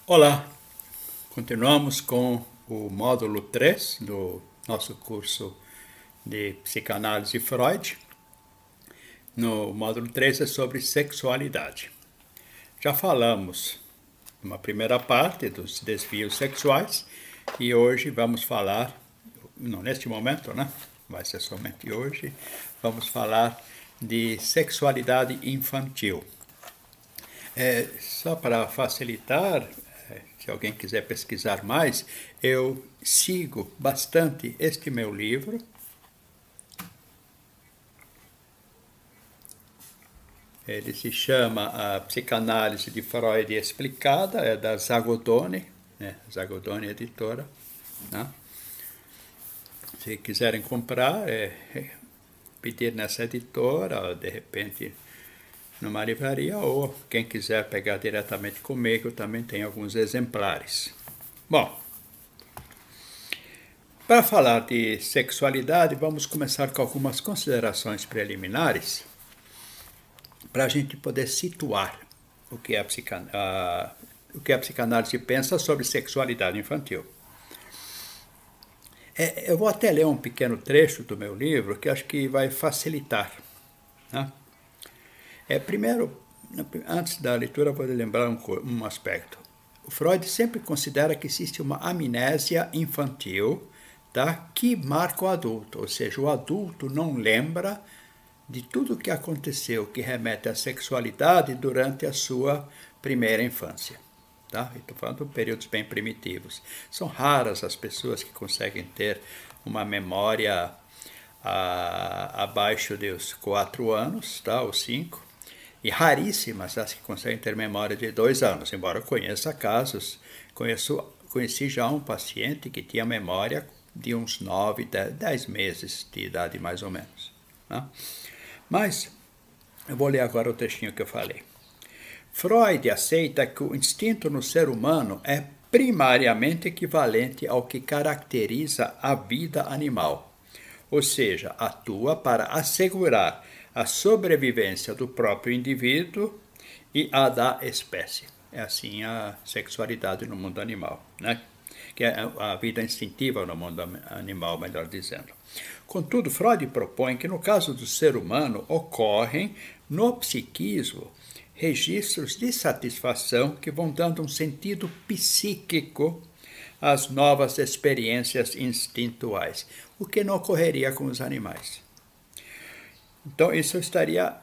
Olá, continuamos com o módulo 3 do nosso curso de Psicanálise Freud. No módulo 3 é sobre sexualidade. Já falamos uma primeira parte dos desvios sexuais e hoje vamos falar, não neste momento, né? Vai ser somente hoje, vamos falar de sexualidade infantil. Só para facilitar, se alguém quiser pesquisar mais, eu sigo bastante este meu livro. Ele se chama A Psicanálise de Freud Explicada, é da Zagodoni, Zagodoni Editora. Né? Se quiserem comprar, pedir nessa editora, de repente numa livraria, ou quem quiser pegar diretamente comigo, também tem alguns exemplares. Bom, para falar de sexualidade, vamos começar com algumas considerações preliminares para a gente poder situar o que a psicanálise pensa sobre sexualidade infantil. Eu vou até ler um pequeno trecho do meu livro que acho que vai facilitar. Né? Primeiro, antes da leitura, vou lembrar um aspecto. O Freud sempre considera que existe uma amnésia infantil, tá, que marca o adulto, ou seja, o adulto não lembra de tudo o que aconteceu que remete à sexualidade durante a sua primeira infância. Tá? Estou falando de períodos bem primitivos. São raras as pessoas que conseguem ter uma memória abaixo dos 4 anos, tá? Ou 5. E raríssimas as que conseguem ter memória de 2 anos, embora eu conheça casos. Conheci já um paciente que tinha memória de uns 9, 10 meses de idade, mais ou menos. Né? Mas, eu vou ler agora o textinho que eu falei. Freud aceita que o instinto no ser humano é primariamente equivalente ao que caracteriza a vida animal, ou seja, atua para assegurar a sobrevivência do próprio indivíduo e a da espécie. É assim a sexualidade no mundo animal, né? Que é a vida instintiva no mundo animal, melhor dizendo. Contudo, Freud propõe que no caso do ser humano ocorrem no psiquismo registros de satisfação que vão dando um sentido psíquico às novas experiências instintuais, o que não ocorreria com os animais. Então, isso estaria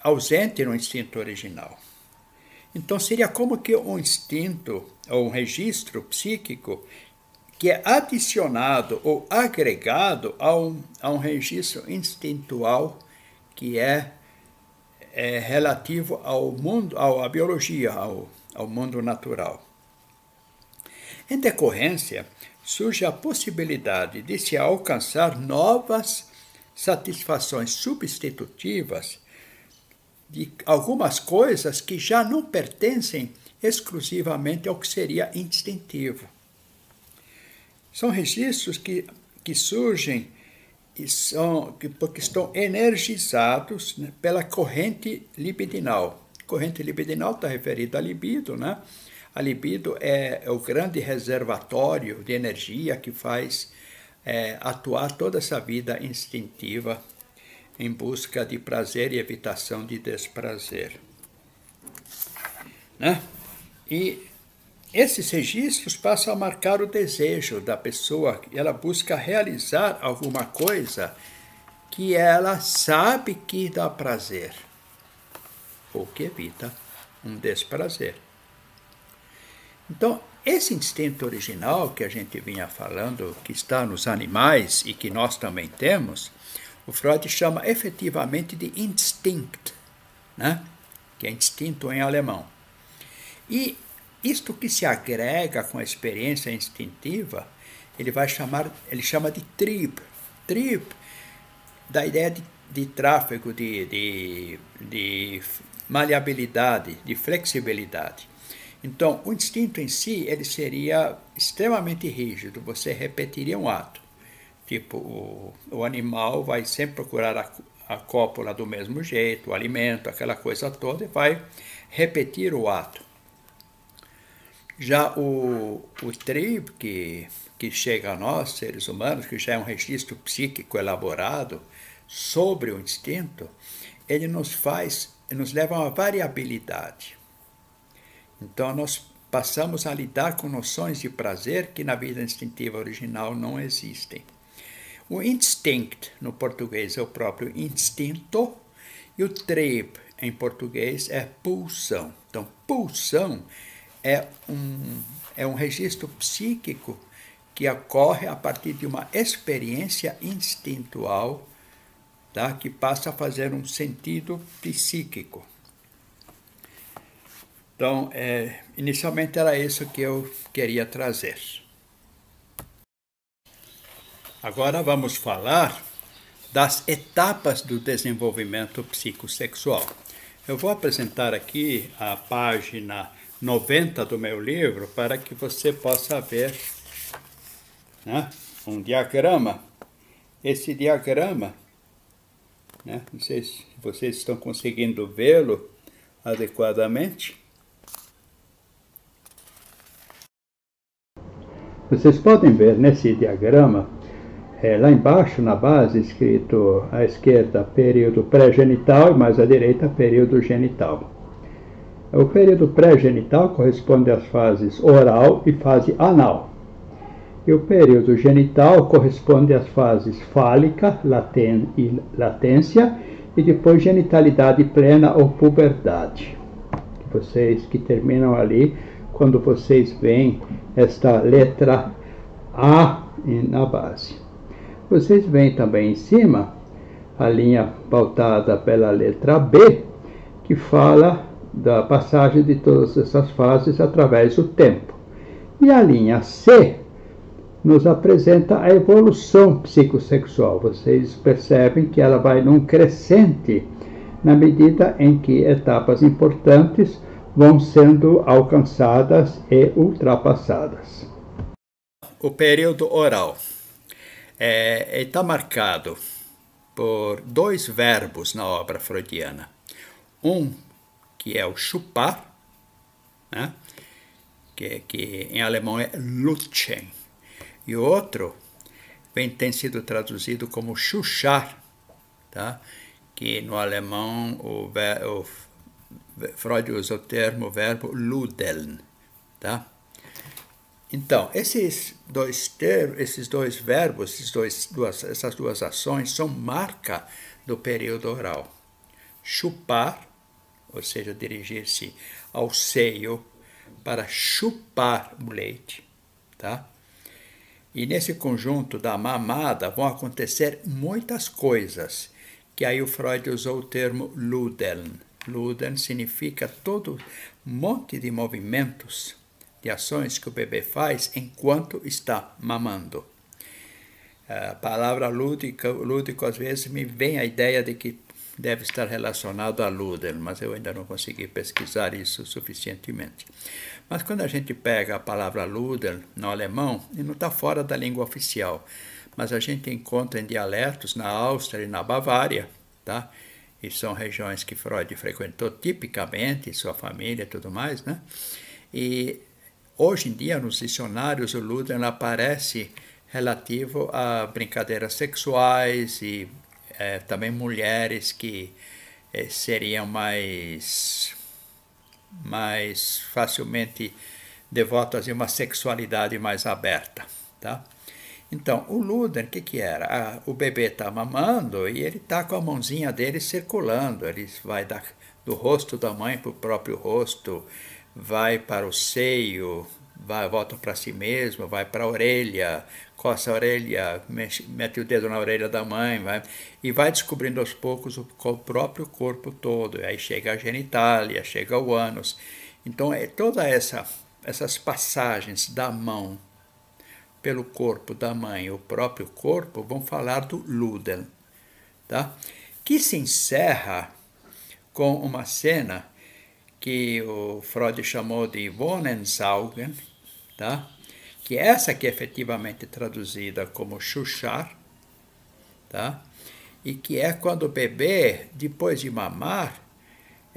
ausente no instinto original. Então, seria como que um instinto ou um registro psíquico que é adicionado ou agregado a um registro instintual que é relativo ao mundo, à biologia, ao mundo natural. Em decorrência, surge a possibilidade de se alcançar novas satisfações substitutivas de algumas coisas que já não pertencem exclusivamente ao que seria instintivo. São registros que surgem porque estão energizados, né, pela corrente libidinal. Corrente libidinal está referida à libido, né? A libido é o grande reservatório de energia que faz atuar toda essa vida instintiva em busca de prazer e evitação de desprazer. Né? E esses registros passam a marcar o desejo da pessoa. Ela busca realizar alguma coisa que ela sabe que dá prazer ou que evita um desprazer. Então, esse instinto original que a gente vinha falando, que está nos animais e que nós também temos, o Freud chama efetivamente de Instinct, né? Que é instinto em alemão. E isto que se agrega com a experiência instintiva, ele chama de Trieb. Trieb, da ideia de tráfego, de maleabilidade, de flexibilidade. Então, o instinto em si, ele seria extremamente rígido, você repetiria um ato. Tipo, o animal vai sempre procurar a cópula do mesmo jeito, o alimento, aquela coisa toda, e vai repetir o ato. Já o tribo que chega a nós, seres humanos, que já é um registro psíquico elaborado sobre o instinto, ele nos leva a uma variabilidade. Então, nós passamos a lidar com noções de prazer que na vida instintiva original não existem. O instinct, no português, é o próprio instinto, e o trieb, em português, é pulsão. Então, pulsão é um registro psíquico que ocorre a partir de uma experiência instintual, tá? Que passa a fazer um sentido psíquico. Então, inicialmente era isso que eu queria trazer. Agora vamos falar das etapas do desenvolvimento psicossexual. Eu vou apresentar aqui a página 90 do meu livro para que você possa ver, né, um diagrama. Esse diagrama, né, não sei se vocês estão conseguindo vê-lo adequadamente. Vocês podem ver nesse diagrama, lá embaixo na base, escrito à esquerda período pré-genital e mais à direita período genital. O período pré-genital corresponde às fases oral e fase anal. E o período genital corresponde às fases fálica e latência e depois genitalidade plena ou puberdade. Vocês que terminam ali, quando vocês veem esta letra A na base. Vocês veem também em cima a linha pautada pela letra B, que fala da passagem de todas essas fases através do tempo. E a linha C nos apresenta a evolução psicossexual. Vocês percebem que ela vai num crescente na medida em que etapas importantes vão sendo alcançadas e ultrapassadas. O período oral está marcado por dois verbos na obra freudiana. Um, que é o chupar, né? que em alemão é lutschen. E o outro tem sido traduzido como chuchar, tá? Que no alemão Freud usa o verbo ludeln. Tá? Então, esses dois verbos, essas duas ações são marca do período oral. Chupar, ou seja, dirigir-se ao seio para chupar o leite. Tá? E nesse conjunto da mamada vão acontecer muitas coisas, que aí o Freud usou o termo ludeln. Ludeln significa todo monte de movimentos, de ações que o bebê faz enquanto está mamando. A palavra lúdico às vezes me vem a ideia de que deve estar relacionado a Ludeln, mas eu ainda não consegui pesquisar isso suficientemente. Mas quando a gente pega a palavra Ludeln no alemão, e não está fora da língua oficial, mas a gente encontra em dialetos na Áustria e na Bavária, tá? E são regiões que Freud frequentou tipicamente, sua família e tudo mais, né? E hoje em dia, nos dicionários, o Ludeln aparece relativo a brincadeiras sexuais e também mulheres que seriam mais facilmente devotas de uma sexualidade mais aberta, tá? Então, o Ludeln, o que era? O bebê está mamando e ele está com a mãozinha dele circulando, ele vai do rosto da mãe para o próprio rosto, vai para o seio, volta para si mesmo, vai para a orelha, coça a orelha, mete o dedo na orelha da mãe, e vai descobrindo aos poucos o próprio corpo todo. Aí chega a genitália, chega o ânus. Então, todas essas passagens da mão pelo corpo da mãe, o próprio corpo, vão falar do Ludeln, tá? Que se encerra com uma cena que o Freud chamou de Wohnsaugen, tá? Que é essa que é efetivamente traduzida como chuchar, tá? E que é quando o bebê, depois de mamar,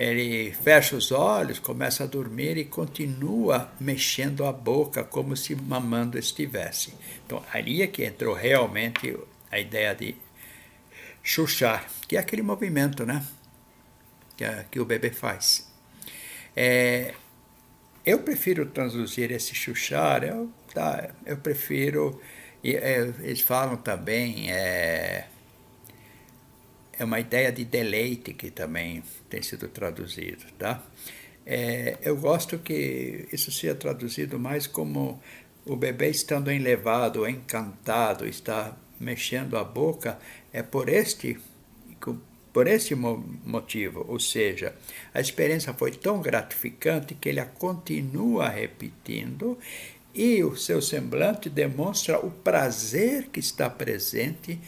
Ele fecha os olhos, começa a dormir e continua mexendo a boca como se mamando estivesse. Então, ali é que entrou realmente a ideia de chuchar, que é aquele movimento, né, que o bebê faz. Eu prefiro traduzir esse chuchar, eu prefiro, eles falam também, é uma ideia de deleite que também tem sido traduzido, tá? Eu gosto que isso seja traduzido mais como o bebê estando enlevado, encantado, está mexendo a boca, é por este motivo, ou seja, a experiência foi tão gratificante que ele a continua repetindo e o seu semblante demonstra o prazer que está presente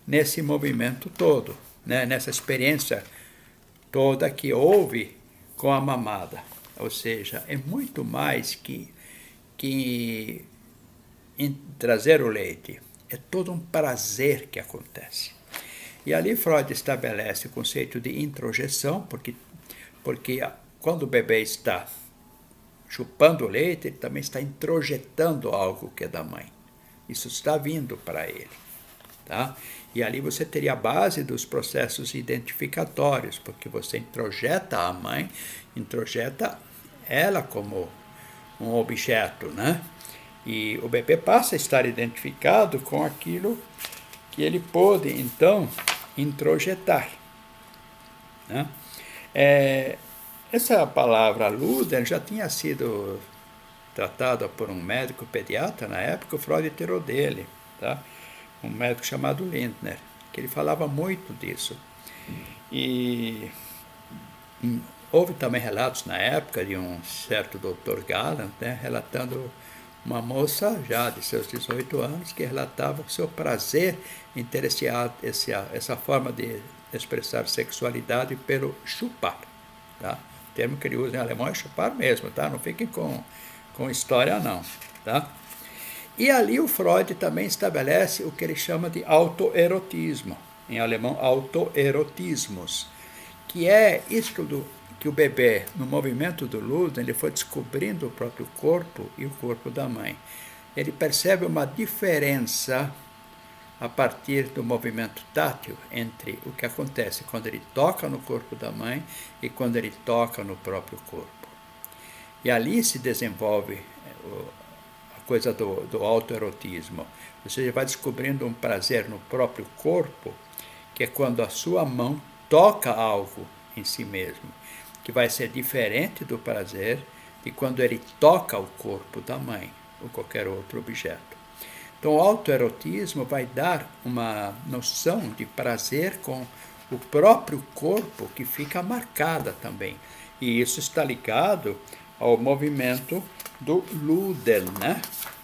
nesse movimento todo, né? Nessa experiência toda que houve com a mamada. Ou seja, é muito mais que em trazer o leite. É todo um prazer que acontece. E ali Freud estabelece o conceito de introjeção, porque quando o bebê está chupando o leite, ele também está introjetando algo que é da mãe. Isso está vindo para ele. Tá? E ali você teria a base dos processos identificatórios, porque você introjeta a mãe, introjeta ela como um objeto, né? E o bebê passa a estar identificado com aquilo que ele pôde, então, introjetar. Né? Essa palavra Luder já tinha sido tratada por um médico pediatra na época, o Freud tirou dele, tá? Um médico chamado Lindner, que ele falava muito disso. E houve também relatos na época de um certo Dr. Galland, né, relatando uma moça já de seus 18 anos que relatava o seu prazer em ter essa forma de expressar sexualidade pelo chupar. Tá? O termo que ele usa em alemão é chupar mesmo, tá? Não fiquem com história não. Tá? E ali o Freud também estabelece o que ele chama de autoerotismo, em alemão autoerotismos, que é isto que o bebê, no movimento do Luder, ele foi descobrindo o próprio corpo e o corpo da mãe. Ele percebe uma diferença a partir do movimento tátil entre o que acontece quando ele toca no corpo da mãe e quando ele toca no próprio corpo. E ali se desenvolve a coisa do autoerotismo. Você vai descobrindo um prazer no próprio corpo, que é quando a sua mão toca algo em si mesmo, que vai ser diferente do prazer de quando ele toca o corpo da mãe ou qualquer outro objeto. Então, o autoerotismo vai dar uma noção de prazer com o próprio corpo que fica marcada também. E isso está ligado ao movimento do Luder, né?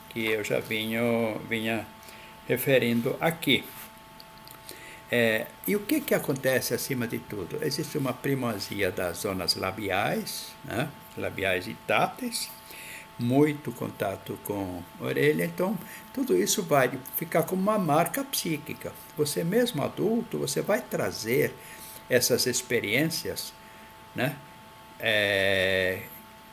Que eu já vinha referindo aqui. E o que acontece acima de tudo? Existe uma primazia das zonas labiais, né? Labiais e táteis, muito contato com a orelha, então tudo isso vai ficar como uma marca psíquica. Você mesmo adulto, você vai trazer essas experiências, né?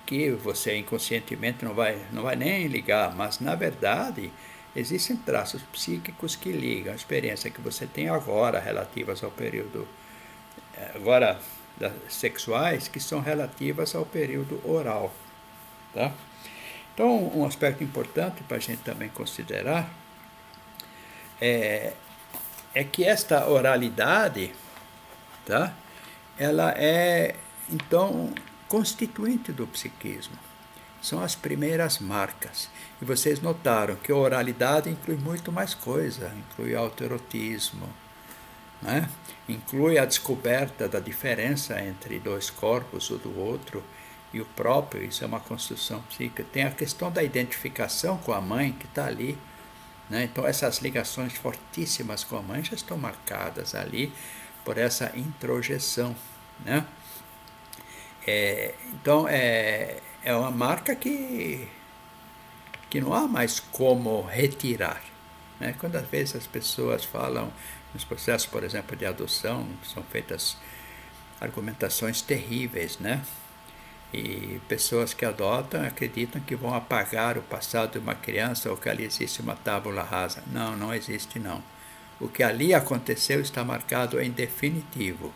Que você inconscientemente não vai nem ligar, mas na verdade existem traços psíquicos que ligam a experiência que você tem agora relativas ao período sexuais, que são relativas ao período oral, tá? Então, um aspecto importante para a gente também considerar é que esta oralidade, tá? Ela é, então, constituinte do psiquismo. São as primeiras marcas. E vocês notaram que a oralidade inclui muito mais coisa, inclui autoerotismo, né? Inclui a descoberta da diferença entre dois corpos, o do outro e o próprio. Isso é uma construção psíquica. Tem a questão da identificação com a mãe que está ali, né? Então essas ligações fortíssimas com a mãe já estão marcadas ali por essa introjeção, né? Então é uma marca que não há mais como retirar, né? Quando às vezes as pessoas falam nos processos, por exemplo, de adoção, são feitas argumentações terríveis, né? E pessoas que adotam acreditam que vão apagar o passado de uma criança ou que ali existe uma tábula rasa. Não, não existe não. O que ali aconteceu está marcado em definitivo.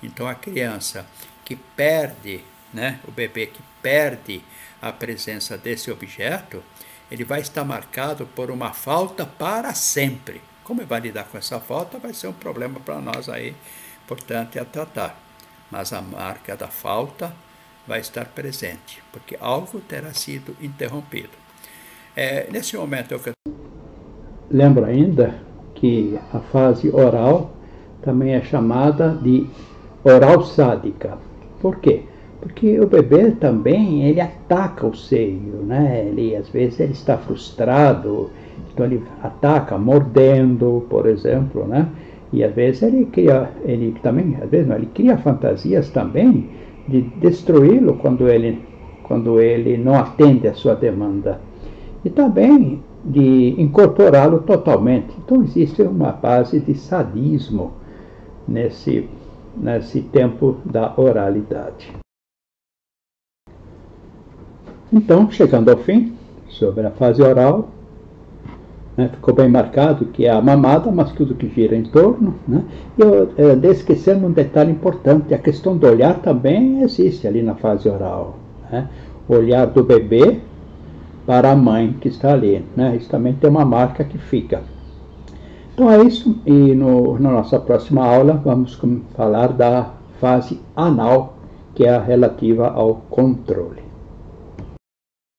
Então a criança que perde, né, o bebê que perde a presença desse objeto, ele vai estar marcado por uma falta para sempre. Como ele vai lidar com essa falta vai ser um problema para nós aí, portanto, a tratar. Mas a marca da falta vai estar presente, porque algo terá sido interrompido. Nesse momento lembro ainda que a fase oral também é chamada de oral sádica. Por quê? Porque o bebê também ele ataca o seio, né? Às vezes ele está frustrado, então ele ataca mordendo, por exemplo, né? E às vezes ele cria fantasias também de destruí-lo quando ele não atende a sua demanda. E também de incorporá-lo totalmente. Então existe uma base de sadismo nesse tempo da oralidade. Então, chegando ao fim, sobre a fase oral, né, ficou bem marcado que é a mamada, mas tudo que gira em torno. Né? E eu esquecendo um detalhe importante, a questão do olhar também existe ali na fase oral. Né? O olhar do bebê para a mãe que está ali. Né? Isso também tem uma marca que fica. Então é isso, e na nossa próxima aula vamos falar da fase anal, que é a relativa ao controle.